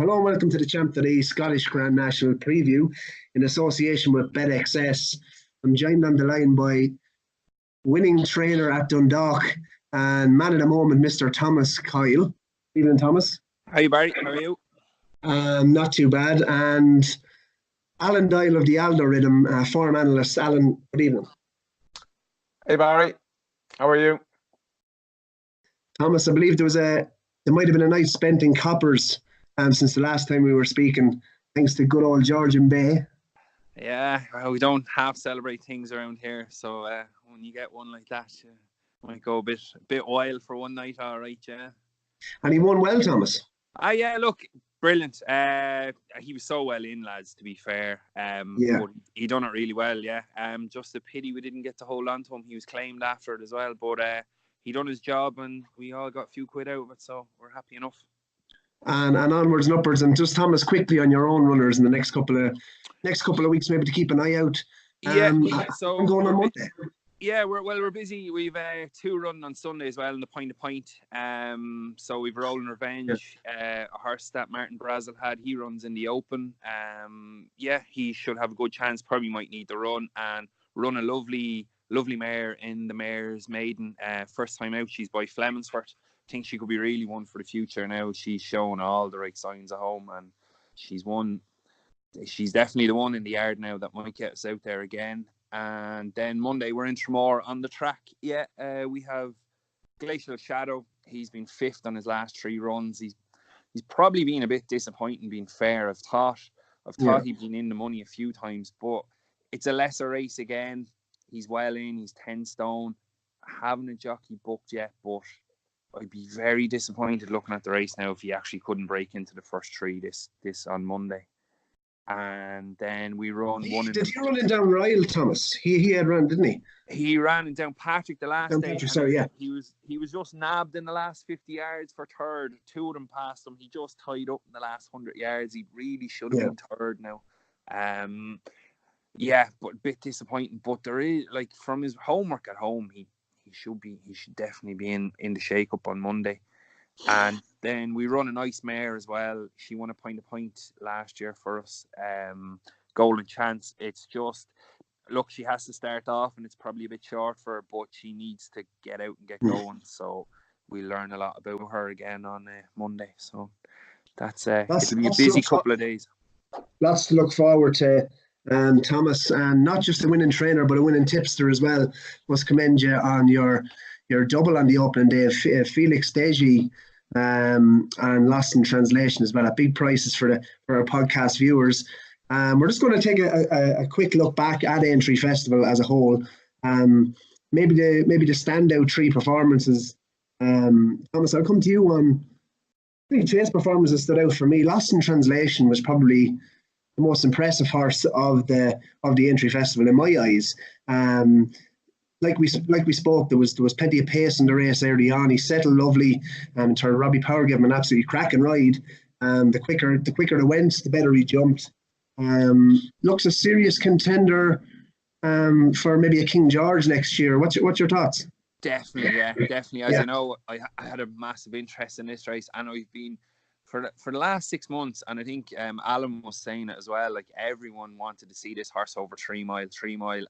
Hello and welcome to the Champ.ie Scottish Grand National Preview in association with Betxs. I'm joined on the line by winning trainer at Dundalk and man of the moment, Mr. Thomas Coyle. Evening, Thomas. Hi, Barry. How are you? Not too bad. And Alan Doyle of the Aldorythem, forum analyst. Alan, good evening. Hey, Barry. How are you? Thomas, I believe there might have been a night spent in Coppers since the last time we were speaking, thanks to good old Georgian Bay. Yeah, well, we don't half celebrate things around here, so when you get one like that, you might go a bit wild for one night, all right, yeah. And he won well, Thomas. Yeah, look, brilliant. He was so well in, lads, to be fair. Yeah. But he done it really well, yeah. Just a pity we didn't get to hold on to him. He was claimed after it as well, but he done his job and we all got a few quid out of it, so we're happy enough. And onwards and upwards. And just, Thomas, quickly on your own runners in the next couple of weeks, maybe to keep an eye out. So going on Monday. Yeah, we're busy. We've 2 running on Sunday as well in the Point to Point. So we've Rolling Revenge, a horse that Martin Brazel had. He runs in the Open. He should have a good chance. Probably might need to run a lovely mare in the Mare's Maiden. First time out, she's by Flemonsford. Think she could be really one for the future now. She's shown all the right signs at home, and she's definitely the one in the yard now that might get us out there again. And then Monday we're in Tramore on the track. We have Glacial Shadow. He's been 5th on his last 3 runs. He's probably been a bit disappointing, being fair. I've thought he'd been in the money a few times, but it's a lesser race again. He's well in, he's 10 stone. I haven't a jockey booked yet, but I'd be very disappointed looking at the race now if he actually couldn't break into the first 3 this on Monday. And then we run one. Did he run in down Ryle, Thomas? He had run, didn't he? He ran in down Patrick the last day. Patrick, sorry, yeah. He was just nabbed in the last 50 yards for third. 2 of them passed him. He just tied up in the last 100 yards. He really should have been third now. But a bit disappointing. But there is, like, from his homework at home, he should definitely be in the shake up on Monday. And then we run a nice mare as well. She won a Point to Point last year for us. Golden Chance. It's just, look, she has to start off and it's probably a bit short for her, but she needs to get out and get going. So we'll learn a lot about her again on Monday. So it'll be a busy couple of days. Lots to look forward to. Thomas, and not just a winning trainer, but a winning tipster as well. Must commend you on your double on the opening day of Felix Deji and Lost in Translation as well, at big prices for our podcast viewers. We're just going to take a quick look back at Aintree Festival as a whole. Maybe the standout 3 performances. Thomas, I'll come to you on. I think 3 performances stood out for me. Lost in Translation was probably the most impressive horse of the Aintree Festival in my eyes. Like we spoke, there was plenty of pace in the race early on. He settled lovely, and Robbie Power gave him an absolutely cracking ride. The quicker it went, the better he jumped. Looks a serious contender for maybe a King George next year. What's your thoughts? Definitely. As you know, I had a massive interest in this race, and I've been for the last 6 months, and I think Alan was saying it as well. Like, everyone wanted to see this horse over 3 mile,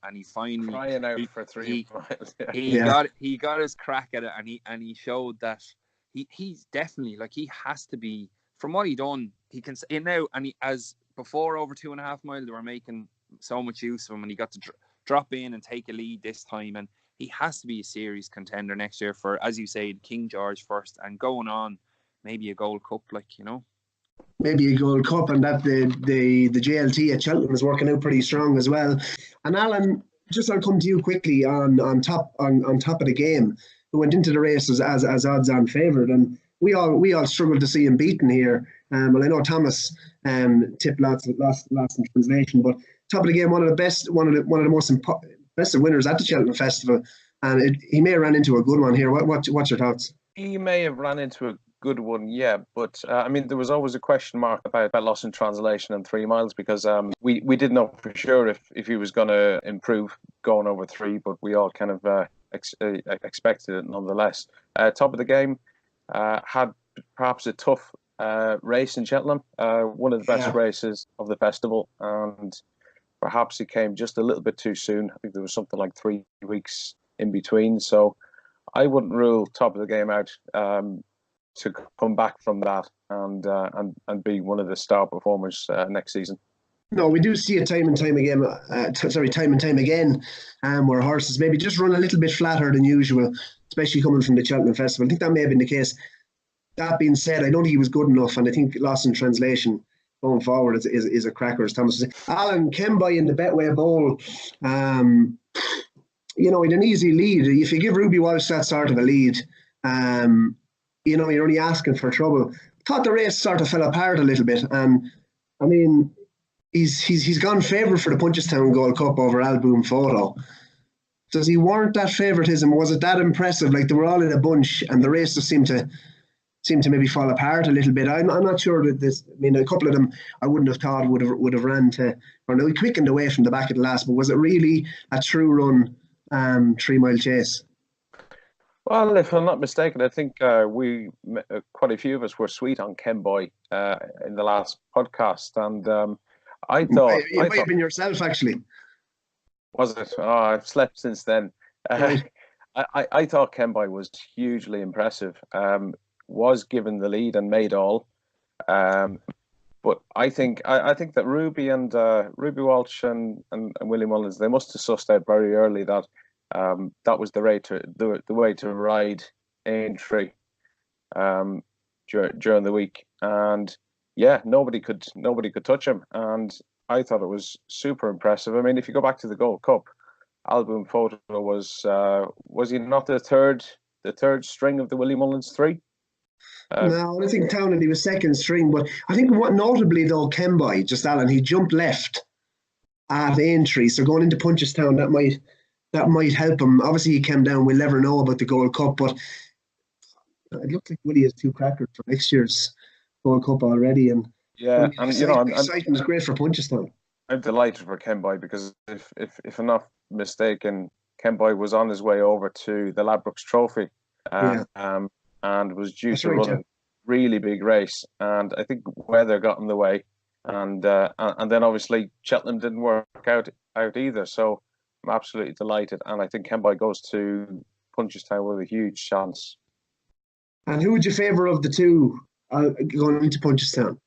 and he finally crying out for 3 miles. He got his crack at it, and he showed that he's definitely, like, he has to be, from what he done, he can say now. And he, as before, over 2.5 miles, they were making so much use of him, and he got to drop in and take a lead this time, and he has to be a serious contender next year for, as you say, King George first, and going on maybe a Gold Cup, like, you know. Maybe a Gold Cup, and that the JLT at Cheltenham is working out pretty strong as well. And Alan, just I'll come to you quickly on top of the game, who went into the race as odds-on favoured, and we all struggled to see him beaten here. Well, I know Thomas tipped lost in Translation, but top of the game, one of the most impressive winners at the Cheltenham Festival, and he may have ran into a good one here. What's your thoughts? He may have ran into a good one, yeah, but I mean, there was always a question mark about Lost in Translation and 3 miles, because we didn't know for sure if he was going to improve going over 3, but we all kind of expected it nonetheless. Top of the game, had perhaps a tough race in Cheltenham, one of the best races of the festival, and perhaps he came just a little bit too soon. I think there was something like 3 weeks in between, so I wouldn't rule top of the game out to come back from that and be one of the star performers next season. No, we do see it time and time again. Where horses maybe just run a little bit flatter than usual, especially coming from the Cheltenham Festival. I think that may have been the case. That being said, I don't think he was good enough, and I think lost in translation going forward is a cracker, as Thomas was saying. Alan Kemby in the Betway Bowl, he had an easy lead. If you give Ruby Walsh that sort of a lead, you're only asking for trouble. Thought the race sort of fell apart a little bit, and I mean, he's gone favourite for the Punchestown Gold Cup over Alboom Photo. Does he warrant that favouritism? Was it that impressive? Like, they were all in a bunch, and the race just seemed to maybe fall apart a little bit. I'm not sure that this. I mean, a couple of them I wouldn't have thought would have ran to, or no, quickened away from the back of the last. But was it really a true run 3 mile chase? Well, if I'm not mistaken, I think we quite a few of us were sweet on Kemby in the last podcast, and I thought it might have been yourself, actually. Was it? Oh, I've slept since then. Right. I thought Kemby was hugely impressive. Was given the lead and made all. But I think that Ruby Walsh and Willie Mullins, they must have sussed out very early that that was the way to ride Aintree during the week, and yeah, nobody could touch him, and I thought it was super impressive. I mean, if you go back to the Gold Cup, Alboom Photo was he not the third string of the Willie Mullins three? No, I think Townend, he was second string, but I think what notably though, Kemby, just Alan, he jumped left at Aintree, so going into Punchestown, that might help him. Obviously, he came down. We'll never know about the Gold Cup, but it looks like Willie has 2 crackers for next year's Gold Cup already, and yeah, and exciting is great for Punchestown. I'm delighted for Kemby because if I'm not mistaken, Kemby was on his way over to the Ladbrokes Trophy. And was due to run a really big race, and I think weather got in the way, and then obviously Cheltenham didn't work out either. So I'm absolutely delighted, and I think Kemby goes to Punchestown with a huge chance. And who would you favour of the two going into Punchestown?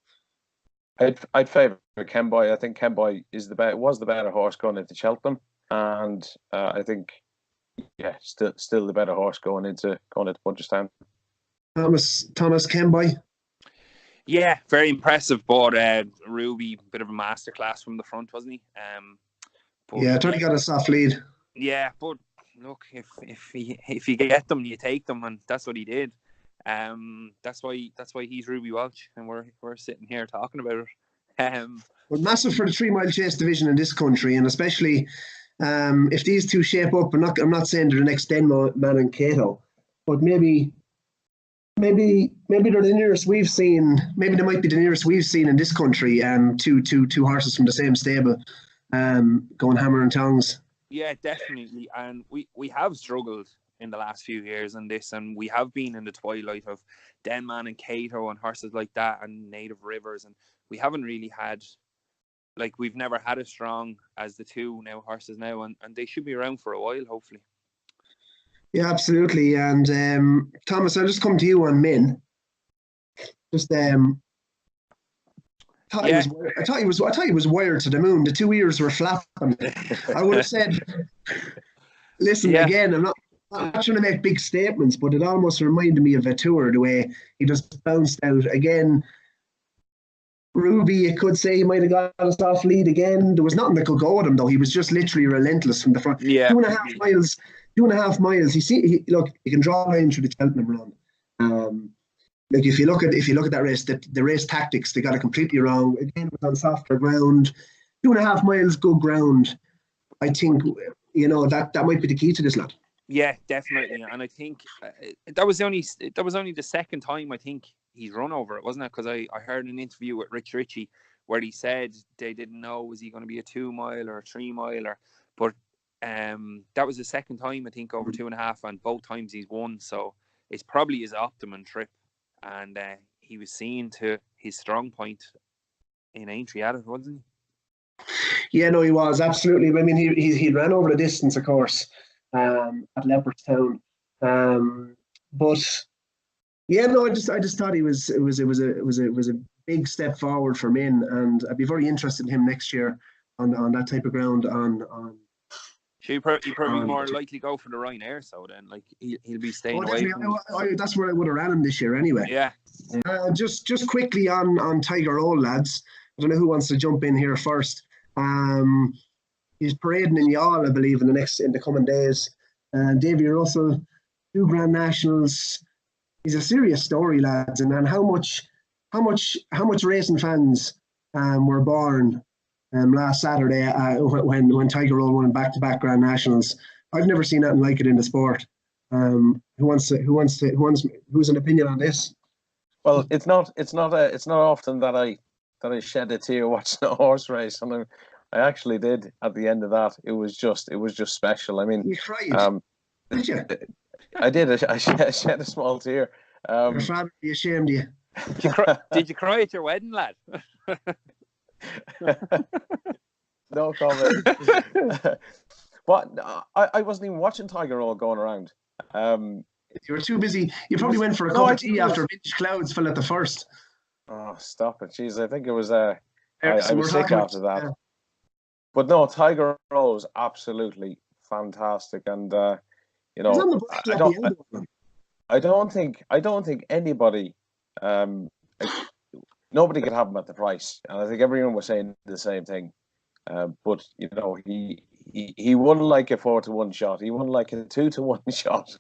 I'd favour Kemby. I think Kemby was the better horse going into Cheltenham, and I think still the better horse going into Punchestown. Thomas Kemby. Yeah, very impressive. But Ruby, bit of a masterclass from the front, wasn't he? I thought he got a soft lead. Yeah, but look, if you get them, you take them, and that's what he did. That's why he's Ruby Walsh, and we're sitting here talking about it. Well, massive for the 3 mile chase division in this country, and especially if these two shape up. I'm not saying they're the next Denman and Cato, but maybe they're the nearest we've seen. Maybe they might be the nearest we've seen in this country. Two horses from the same stable, going hammer and tongs. Yeah, definitely. And we have struggled in the last few years in this, and we have been in the twilight of Denman and Cato and horses like that, and Native Rivers, and we haven't really had, like, we've never had as strong as the two horses now, and they should be around for a while, hopefully. Yeah, absolutely. And Thomas, I'll just come to you on Min. Just I thought he was wired to the moon. The 2 ears were flapping. I would have said, listen, again, I'm not trying to make big statements, but it almost reminded me of Vetour, the way he just bounced out again. Ruby, you could say he might have got a soft lead again. There was nothing that could go at him, though. He was just literally relentless from the front. Yeah. 2.5 miles. 2.5 miles. Look, you can draw a line through the Cheltenham run. Like if you look at that race, the race tactics, they got it completely wrong. Again, it was on softer ground. 2.5 miles good ground. I think that might be the key to this lad. Yeah, definitely. And I think that was only the second time I think he's run over it, wasn't it? Because I heard an interview with Rich Ritchie where he said they didn't know, was he going to be a 2 mile or a 3 mile, but that was the second time I think over 2.5, and both times he's won. So it's probably his optimum trip, and he was seen to his strong point in Aintree at it, wasn't he? Yeah, no, he was absolutely. I mean, he ran over the distance, of course, at Leopardstown, but yeah, no, I just thought it was a big step forward for Min, and I'd be very interested in him next year on that type of ground. He'll probably more likely go for the Ryanair, so then like he'll be staying away from. That's where I would have ran him this year anyway. Yeah. Just quickly on Tiger Roll, lads. I don't know who wants to jump in here first. He's parading in Youghal, I believe, in the coming days. Davy Russell, 2 Grand Nationals. He's a serious story, lads. And how much racing fans were born last Saturday when Tiger Roll won back-to-back Grand Nationals. I've never seen nothing like it in the sport. Who's an opinion on this? Well, it's not often that I shed a tear watching a horse race, and I actually did at the end of that. It was just special. I mean, you cried, did you? I did. I shed a small tear. Your father would be ashamed of you. Did you cry at your wedding, lad? No comment. But I wasn't even watching Tiger Roll going around. You were too busy. You probably went for a cup of tea after Vintage Clouds fell at the first. Oh, stop it. Jeez, I think it was... I was sick after that. Yeah. But no, Tiger Roll was absolutely fantastic. And, you know, I don't think anybody... nobody could have him at the price. And I think everyone was saying the same thing. But, you know, he won like a 4-1 shot. He won like a 2-1 shot.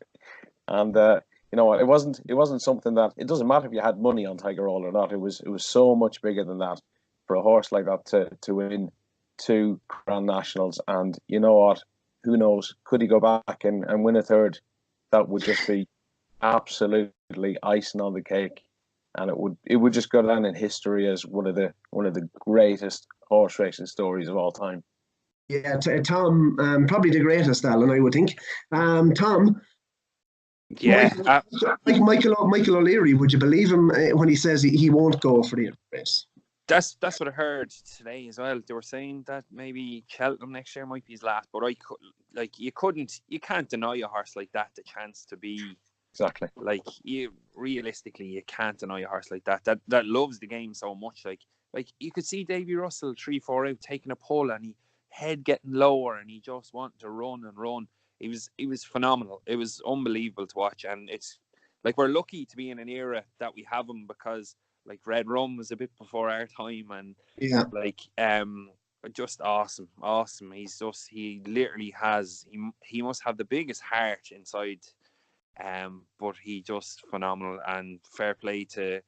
And you know, it wasn't something that, it doesn't matter if you had money on Tiger Roll or not. It was so much bigger than that for a horse like that to win 2 Grand Nationals. And you know what? Who knows? Could he go back and win a third? That would just be absolutely icing on the cake, and it would just go down in history as one of the greatest horse racing stories of all time. Yeah, Tom, probably the greatest, Alan, I would think. Tom. Yeah, Michael O'Leary, would you believe him when he says he won't go for the race? That's what I heard today as well. They were saying that maybe Cheltenham next year might be his last, but you can't deny a horse like that the chance to be exactly like realistically you can't deny a horse like that loves the game so much. Like you could see Davy Russell 3-4 out taking a pull and he head getting lower and he just wanted to run and run. It was phenomenal. It was unbelievable to watch, and it's like we're lucky to be in an era that we have him, because like Red Rum was a bit before our time, and yeah, like just awesome. He literally has he must have the biggest heart inside, but he just phenomenal, and fair play to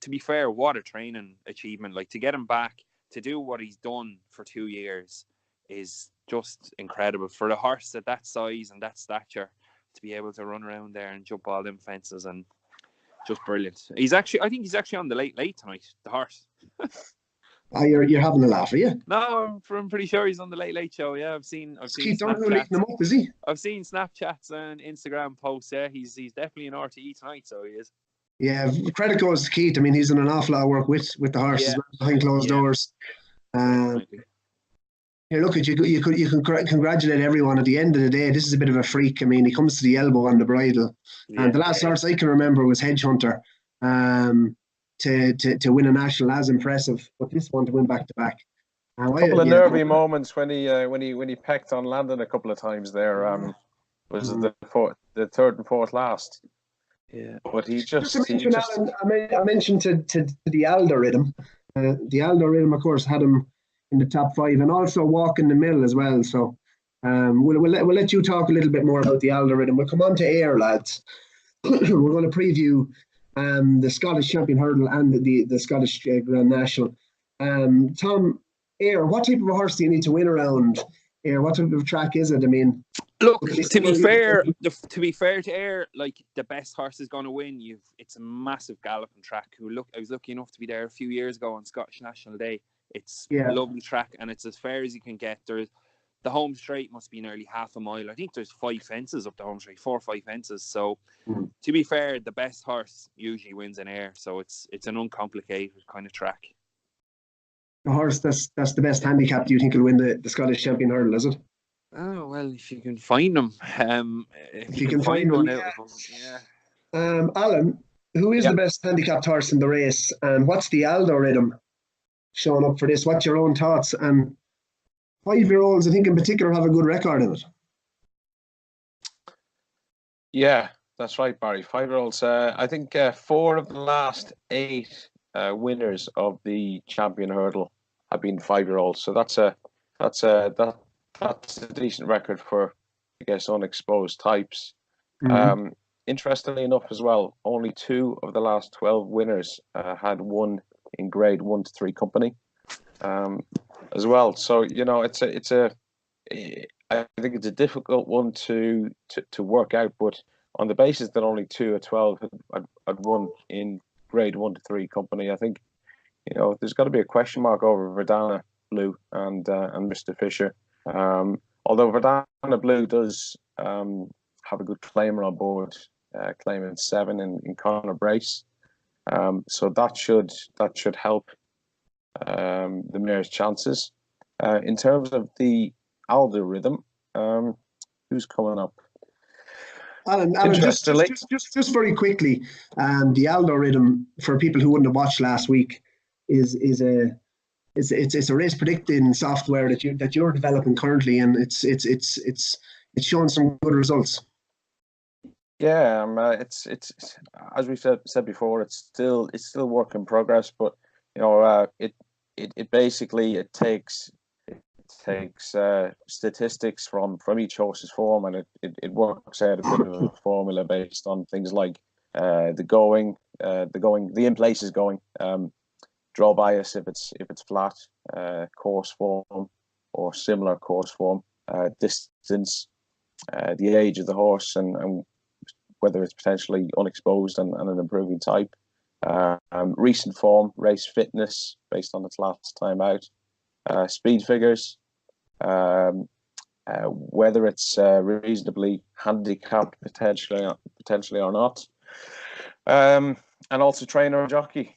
be fair, what a training achievement. Like to get him back to do what he's done for 2 years is just incredible for a horse at that size and that stature to be able to run around there and jump all them fences, and just brilliant. I think he's actually on the late tonight, the horse. You're having a laugh, are you? No, I'm pretty sure he's on the late show. Yeah, I've seen Keith Donoghue leading him up, is he? I've seen Snapchats and Instagram posts. Yeah, he's definitely in RTE tonight, so he is. Yeah, credit goes to Keith. I mean, he's done an awful lot of work with the horses behind closed doors. Here, look, you can congratulate everyone. At the end of the day, this is a bit of a freak. I mean, he comes to the elbow on the bridle, and the last horse I can remember was Hedge Hunter. To win a national as impressive, but this one to win back to back. A couple of nervy moments when he pecked on Landon a couple of times there. Was it the third and fourth last? Yeah, but I mentioned to the Aldorythem. The Aldorythem, of course, had him in the top 5, and also Walk in the Mill as well. So we'll let you talk a little bit more about the Aldorythem. We'll come on to Ayr, lads. We're going to preview the Scottish Champion Hurdle and the Scottish Grand National. Tom, Ayr, what type of a horse do you need to win around Ayr? What type of track is it? I mean, look, to be fair to Ayr, like the best horse is going to win. It's a massive galloping track. I was lucky enough to be there a few years ago on Scottish National Day. It's a lovely track, and it's as fair as you can get. the home straight must be nearly half a mile. I think there's 5 fences up the home straight, 4 or 5 fences. So to be fair, the best horse usually wins in air. So it's an uncomplicated kind of track. The horse that's the best handicap, do you think will win the Scottish Champion Hurdle, is it? Oh, well, if you can find them. If you can find one them, out yeah. of them, yeah. Alan, who is Yeah. the best handicapped horse in the race, and what's the Aldorythm showing up for this? What's your own thoughts? And 5-year-olds, I think in particular, have a good record in it. Yeah, that's right, Barry. 5-year-olds. I think 4 of the last 8 winners of the Champion Hurdle have been 5-year-olds. So that's a decent record for, I guess, unexposed types. Interestingly enough, as well, only 2 of the last 12 winners had won in Grade 1 to 3 company, as well. So I think it's a difficult one to work out, but on the basis that only 2 or 12 had won in Grade 1 to 3 company, I think there's got to be a question mark over Verdana Blue and Mr. Fisher. Although Verdana Blue does have a good claimer on board, claiming 7 in Conor Brace, so that should help the mare's chances. In terms of the Aldorythm, who's coming up? Alan, just very quickly, the Aldorythm, for people who wouldn't have watched last week, is a race predicting software that you're developing currently, and it's showing some good results. Yeah, it's as we said before, it's still work in progress, but it basically takes statistics from each horse's form, and it works out a bit of a formula based on things like the in places going, draw bias if it's flat, course form or similar course form, distance, the age of the horse, and whether it's potentially unexposed and an improving type, recent form, race fitness based on its last time out, speed figures, whether it's reasonably handicapped potentially or not, and also trainer and jockey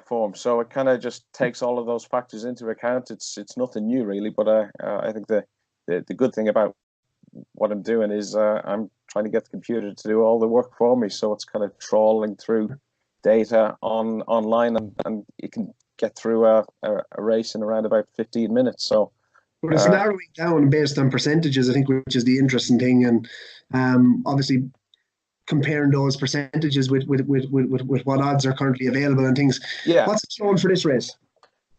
form. So it kind of just takes all of those factors into account. It's nothing new really, but I think the good thing about what I'm doing is I'm trying to get the computer to do all the work for me. So it's kind of trawling through data online, and you can get through a race in around about 15 minutes. So, but it's narrowing down based on percentages, I think, which is the interesting thing, and obviously comparing those percentages with what odds are currently available and things. Yeah. What's it showing for this race?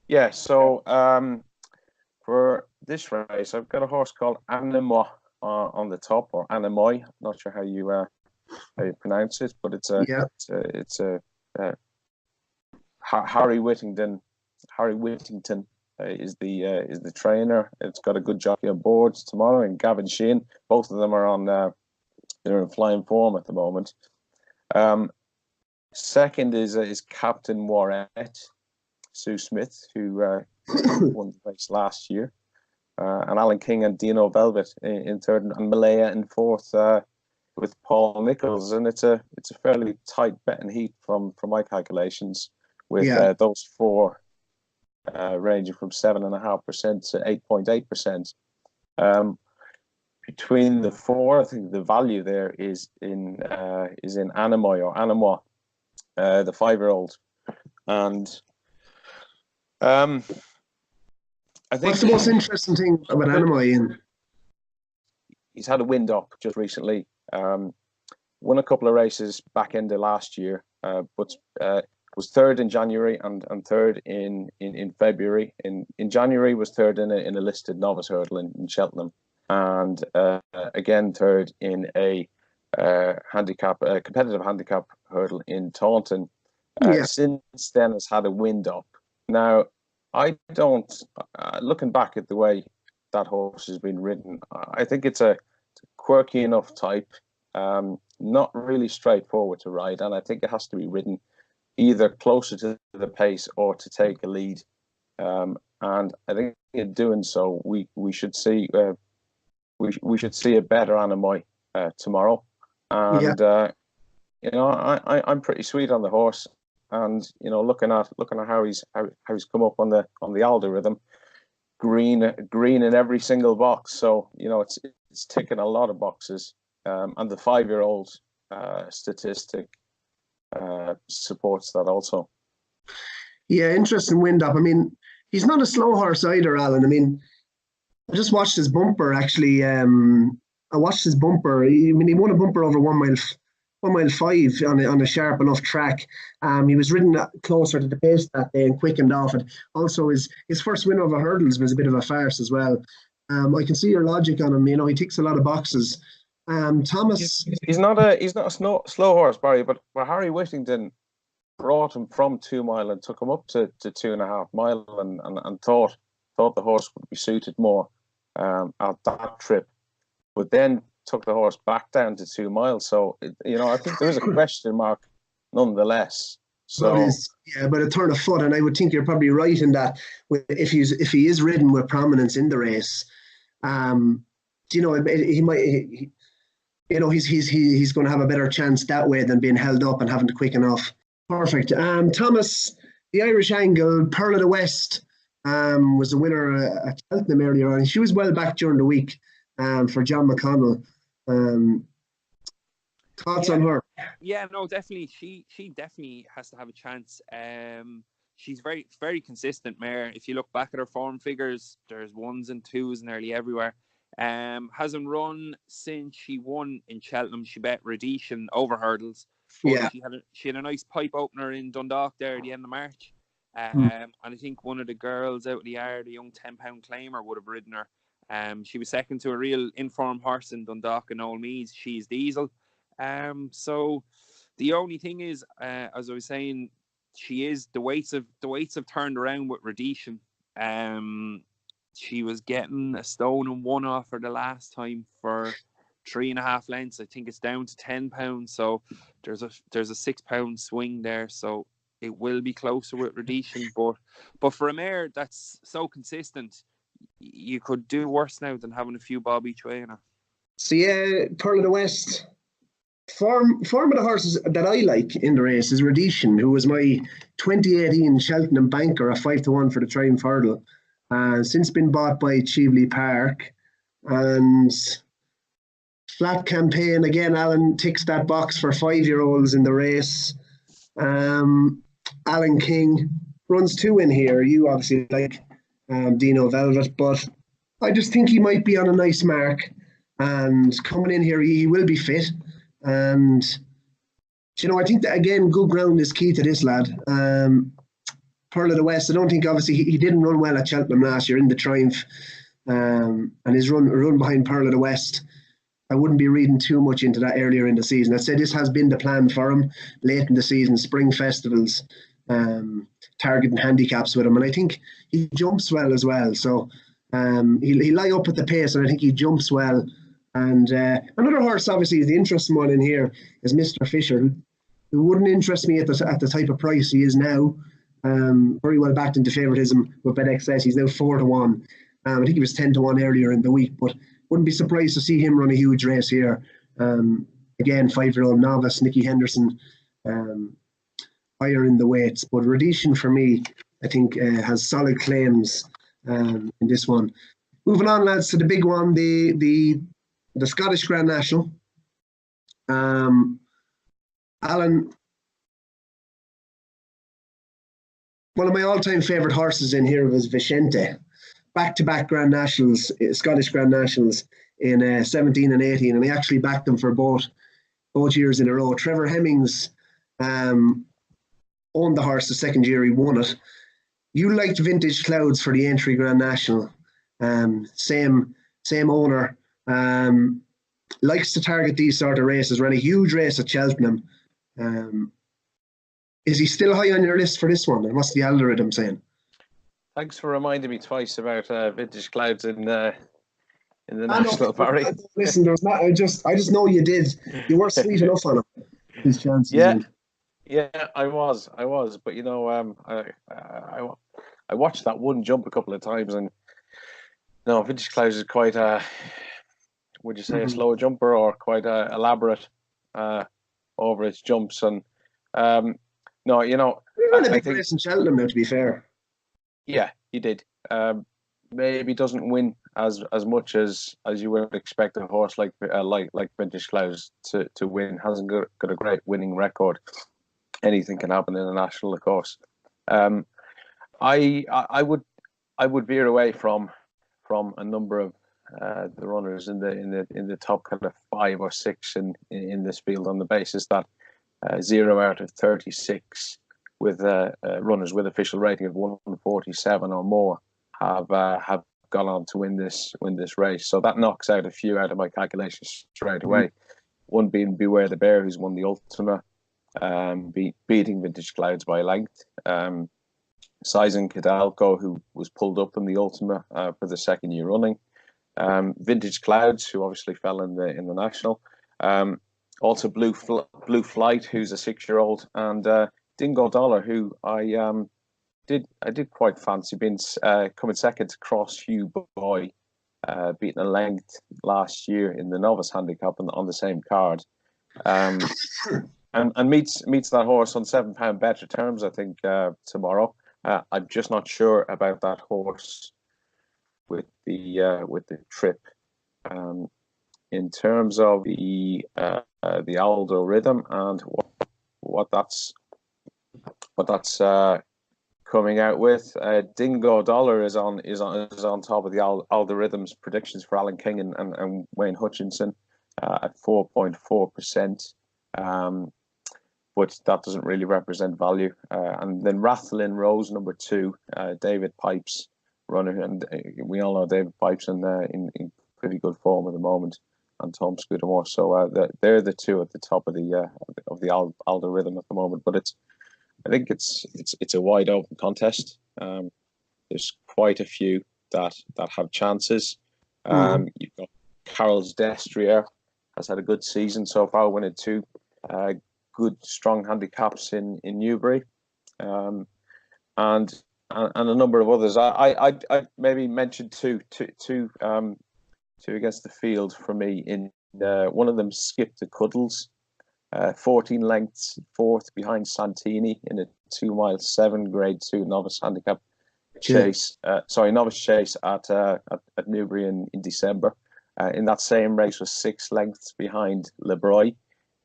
Yeah. So for this race, I've got a horse called Animo on the top, or Animoy. Not sure how you pronounce it, but it's a Harry Whittington. Harry Whittington is the trainer. It's got a good jockey on board tomorrow, and Gavin Sheehan. Both of them are on. They're in flying form at the moment. Second is Captain Warrette, Sue Smith, who won the race last year, and Alan King and Dino Velvet in third, and Malaya in fourth, with Paul Nichols. And it's a fairly tight bet and heat from my calculations, with those 4 ranging from 7.5% to 8.8%. Between the 4, I think the value there is in Animoy or Animo, the 5-year-old, and I think what's the most interesting thing about Animoy? He's had a wind up just recently. Won a couple of races back end of last year, but was third in January and third in February. In January was third in a listed novice hurdle in Cheltenham, and again third in a competitive handicap hurdle in Taunton. Since then has had a wind up. Now, I don't, looking back at the way that horse has been ridden, I think it's a quirky enough type, not really straightforward to ride, and I think it has to be ridden either closer to the pace or to take a lead And I think in doing so, we should see we should see a better Anamai tomorrow. And I'm pretty sweet on the horse, and looking at how he's come up on the Aldorythem, green in every single box. So it's ticking a lot of boxes, and the 5-year-old statistic supports that also. Yeah, interesting wind up. I mean, he's not a slow horse either, Alan. I mean, I just watched his bumper actually. I watched his bumper. He won a bumper over 1 mile, 1.5 mile on a sharp enough track. He was ridden closer to the pace that day and quickened off it. Also, his first win over hurdles was a bit of a farce as well. I can see your logic on him. He ticks a lot of boxes. Thomas, he's not a slow horse, Barry, but Harry Whittington brought him from 2 mile and took him up to 2.5 mile, and thought the horse would be suited more at that trip, but then took the horse back down to 2 miles. So I think there is a question mark nonetheless. So but a turn of foot, and I would think you're probably right in that. If he is ridden with prominence in the race, he might. He's going to have a better chance that way than being held up and having to quicken off. Perfect. Thomas, the Irish Angle, Pearl of the West, was the winner at Cheltenham earlier on. She was well back during the week for John McConnell. Thoughts on her? Yeah, no, definitely. She definitely has to have a chance. She's very, very consistent mare. If you look back at her form figures, there's 1s and 2s nearly everywhere. Hasn't run since she won in Cheltenham. She bet Radishan over hurdles. She had a nice pipe opener in Dundalk there at the end of March. And I think one of the girls out of the yard, a young 10-pound claimer, would have ridden her. She was second to a real informed horse in Dundalk and Old Meads. She's Diesel. So the only thing is, as I was saying, the weights have turned around with Radishan. She was getting a stone and 1 off her the last time for 3.5 lengths. I think it's down to 10 pounds. So there's a 6 pound swing there. So it will be closer with Radishan. But for a mare that's so consistent, you could do worse now than having a few bob each way in her. So yeah, Pearl of the West. Form of the horses that I like in the race is Radishan, who was my 2018 Cheltenham banker, a 5-1 for the Triumph Hurdle. Since been bought by Cheveley Park, and flat campaign again. Alan ticks that box for 5-year-olds in the race. Alan King runs 2 in here. You obviously like Dino Velvet, but I just think he might be on a nice mark, and coming in here he will be fit. And I think that again, good ground is key to this lad. Pearl of the West, I don't think, obviously, he didn't run well at Cheltenham last year in the Triumph, and his run behind Pearl of the West, I wouldn't be reading too much into that earlier in the season. I'd say this has been the plan for him late in the season, spring festivals, targeting handicaps with him, and I think he jumps well as well. So he'll lie up at the pace, and I think he jumps well. And another horse, obviously, the interesting one in here is Mr. Fisher, who wouldn't interest me at the type of price he is now. Very well backed into favouritism with Betxs.ie. He's now 4-1. I think he was 10-1 earlier in the week, but wouldn't be surprised to see him run a huge race here. Again, 5-year-old novice Nicky Henderson, higher in the weights. But Radishan, for me, I think has solid claims in this one. Moving on, lads, to the big one, the Scottish Grand National. Alan, one of my all-time favourite horses in here was Vicente. Back-to-back Grand Nationals, Scottish Grand Nationals in 17 and 18, and I actually backed them for both years in a row. Trevor Hemmings owned the horse the second year he won it. You liked Vintage Clouds for the Aintree Grand National. Same owner. Likes to target these sort of races. Ran a huge race at Cheltenham. Is he still high on your list for this one? And what's the Aldorythem saying? Thanks for reminding me twice about Vintage Clouds in the National, Barry. Listen, there's not. I just know you did. You were sweet enough on him. His chances. Yeah, I was. But I watched that one jump a couple of times, and no, Vintage Clouds is quite would you say a slower jumper or quite elaborate over its jumps? And no, you know, We ran a I big think race in Cheltenham now, to be fair. yeah, he did. Maybe doesn't win as much as you would expect a horse like Vintage Clouds to win. Hasn't got a great winning record. Anything can happen in a national, of course. I would veer away from a number of the runners in the top kind of 5 or 6 in this field, on the basis that 0 out of 36 with runners with official rating of 147 or more have gone on to win this race. So that knocks out a few out of my calculations straight away. One being Beware the Bear, who's won the Ultima, beating Vintage Clouds by length. Sizen Cadalco, who was pulled up in the Ultima for the second year running. Vintage Clouds, who obviously fell in the national. Also Blue Flight, who's a 6-year-old, and Dingo Dollar, who I did quite fancy, being coming second to Cross Hugh Boy, beating a length last year in the novice handicap on the same card. And meets that horse on £7 better terms, I think, tomorrow. I'm just not sure about that horse with the trip. In terms of the Aldorythem and what that's coming out with, Dingo Dollar is on top of the Aldorythm's predictions for Alan King and Wayne Hutchinson at 4.4%. But that doesn't really represent value. And then Rathlin Rose, number 2, David Pipes runner, and we all know David Pipes in pretty good form at the moment, and Tom Scudamore. So they're the two at the top of the Aldorythm at the moment. But I think it's a wide open contest. There's quite a few that have chances. You've got Carol's Destrier, has had a good season so far, winning 2 good strong handicaps in Newbury, and a number of others. I maybe mentioned two against the field for me. In one of them, Skip the Cuddles, 14 lengths, 4th behind Santini in a 2 mile 7 grade 2 novice handicap chase. Novice chase at Newbury in December. In that same race was 6 lengths behind Lebroy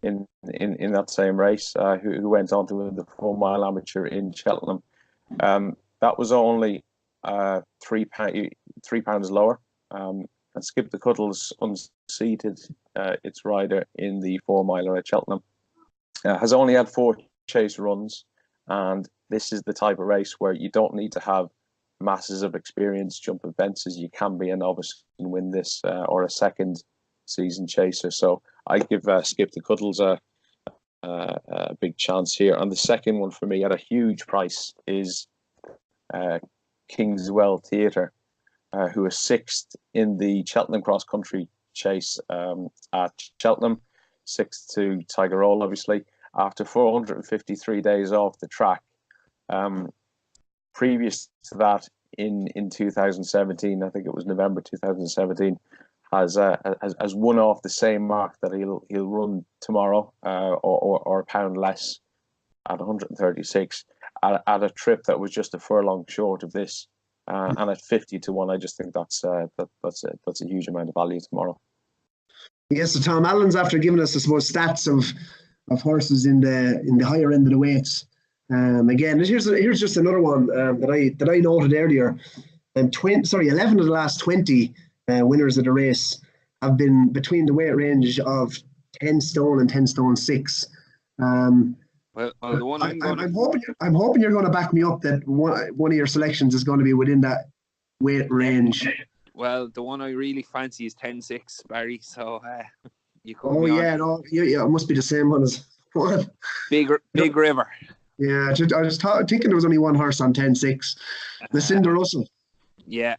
in that same race, who went on to win the 4 mile amateur in Cheltenham. That was only £3 lower. And Skip the Cuddles unseated its rider in the 4 miler at Cheltenham. Has only had 4 chase runs, and this is the type of race where you don't need to have masses of experience jumping fences. You can be a novice and win this, or a second season chaser. So I give Skip the Cuddles a big chance here. And the second one for me at a huge price is Kingswell Theatre, who is 6th in the Cheltenham Cross Country chase at Cheltenham, 6th to Tiger Roll, obviously, after 453 days off the track. Previous to that, in 2017, I think it was November 2017, has won off the same mark that he'll run tomorrow, or a pound less, at 136 at a trip that was just a furlong short of this, and at 50 to 1. I just think that's a huge amount of value tomorrow. Yes, so Tom Allen's after giving us, I suppose, stats of horses in the higher end of the weights. Again, here's just another one that I noted earlier. 11 of the last 20 winners of the race have been between the weight range of 10 stone and 10 stone 6. Well, the one I'm hoping you're going to back me up that one of your selections is going to be within that weight range. Well, the one I really fancy is 10-6, Barry. So you could. Oh yeah, no, yeah, it must be the same one as what? Big River. Yeah, I was thinking there was only one horse on 10-6. Lucinda Russell. Yeah.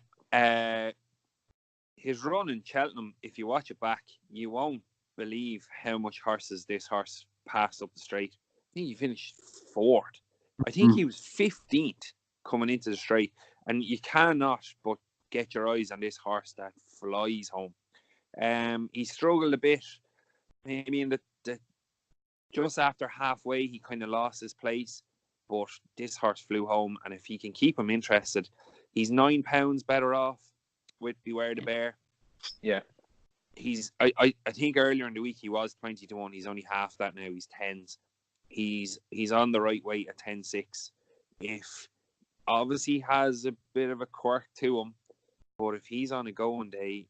His run in Cheltenham, if you watch it back, you won't believe how much this horse passed up the straight. I think he finished 4th. I think he was 15th coming into the straight, and you cannot but get your eyes on this horse that flies home. He struggled a bit, maybe in the just after halfway, he kind of lost his place, but this horse flew home, and if he can keep him interested, he's £9 better off with Beware the Bear. Yeah. I think earlier in the week he was 20 to 1. He's only half that now. He's 10s. He's on the right weight at 10.6. If obviously has a bit of a quirk to him, but if he's on a going day,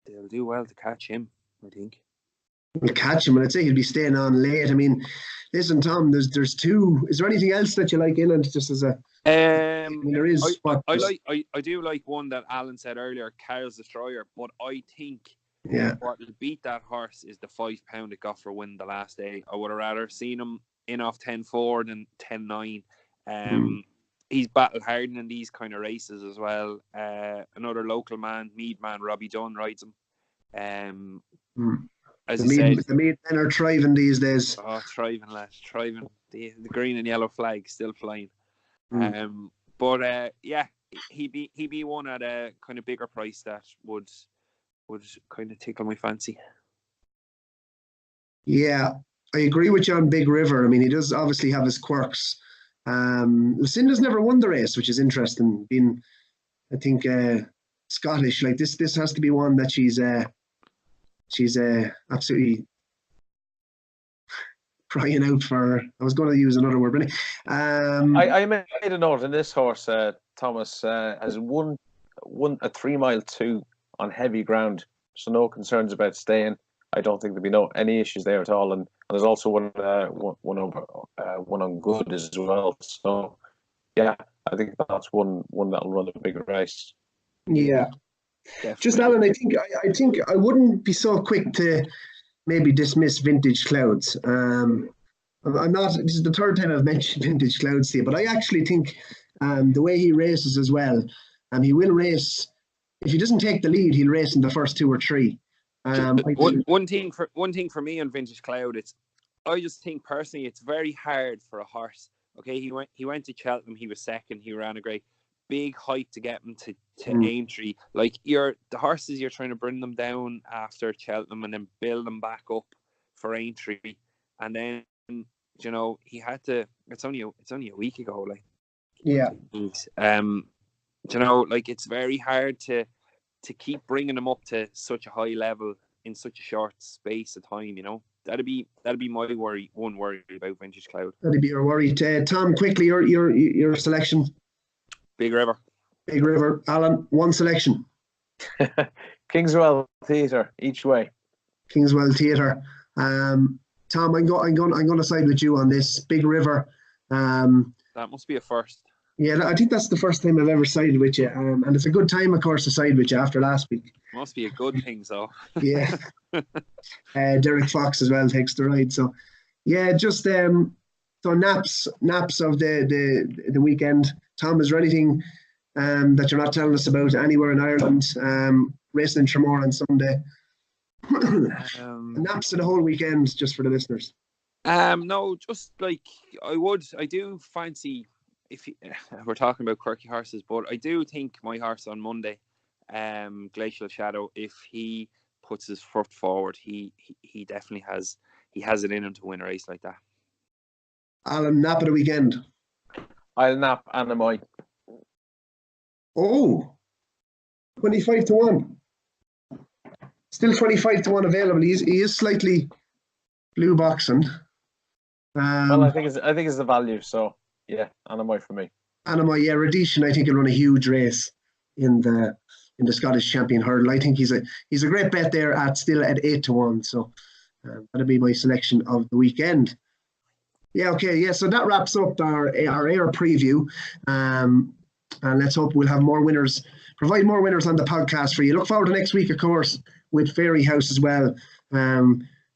they'll do well to catch him, I think. We'll catch him, and I'd say he'll be staying on late. I mean, listen, Tom, there's two. Is there anything else that you like in it, just as a? I mean, there is. I do like one that Alan said earlier, Carl's Destroyer, but I think what will beat that horse is the £5 it got for win the last day. I would have rather seen him in off 10.4 than 10.9. He's battle hardened in these kind of races as well. Another local man, Mead man, Robbie Dunn rides him. As the Mead men are thriving these days. Oh, thriving, lads, thriving. The green and yellow flag still flying. But he'd be one at a kind of bigger price that would kind of tickle my fancy. Yeah, I agree with you on Big River. I mean, he does obviously have his quirks. Lucinda's never won the race, which is interesting. Being, I think, Scottish, like this has to be one that she's absolutely crying out for. I was going to use another word, but I made a note in this horse. Thomas has won a 3 mile 2 on heavy ground, so no concerns about staying. I don't think there'll be any issues there at all. And there's also one on good as well. So yeah, I think that's one that'll run a bigger race. Yeah. Definitely. Just Alan, I think I wouldn't be so quick to maybe dismiss Vintage Clouds. I'm not. This is the third time I've mentioned Vintage Clouds to you, but I actually think the way he races as well, he will race. If he doesn't take the lead, he'll race in the first 2 or 3. One thing for me on Vintage Cloud, I just think personally it's very hard for a horse. Okay, he went to Cheltenham, he was second, he ran a great big height to get him to Aintree. Like the horses, you're trying to bring them down after Cheltenham and then build them back up for Aintree, and then he had to. It's only a week ago, like like it's very hard to keep bringing them up to such a high level in such a short space of time. That'd be my worry. One worry about Vintage Cloud. That'd be your worry. Tom, quickly, your selection. Big River. Big River. Alan, one selection. Kingswell Theatre, each way. Kingswell Theatre. Tom, I'm going to side with you on this. Big River. That must be a first. Yeah, I think that's the first time I've ever sided with you. And it's a good time, of course, to side with you after last week. Must be a good thing, so. Yeah. Derek Fox as well takes the ride. So, yeah, just so naps of the weekend. Tom, is there anything that you're not telling us about anywhere in Ireland? Racing in Tramore on Sunday. Naps of the whole weekend, just for the listeners. No, just like I do fancy. If we're talking about quirky horses, but I do think my horse on Monday, Glacial Shadow, if he puts his foot forward, he definitely has it in him to win a race like that. Alan, nap of the weekend. I'll nap Anamai. Oh, 25 to 1. Still 25 to 1 available. He is slightly blue boxing. Well, I think it's the value. So yeah, Anamai for me. Anamai, yeah, Radishan, I think he'll run a huge race in the Scottish Champion Hurdle. I think he's a great bet there at 8 to 1. So that'll be my selection of the weekend. Yeah, okay, yeah. So that wraps up our air preview, and let's hope we'll have more winners, provide more winners on the podcast for you. Look forward to next week, of course, with Fairy House as well.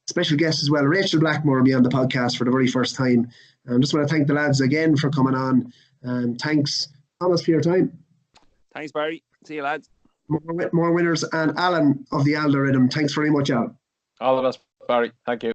Special guest as well, Rachel Blackmore will be on the podcast for the very first time. Just want to thank the lads again for coming on. Thanks, Thomas, for your time. Thanks, Barry. See you, lads. More winners, and Alan of the Aldorythem. Thanks very much, Alan. All the best, Barry. Thank you.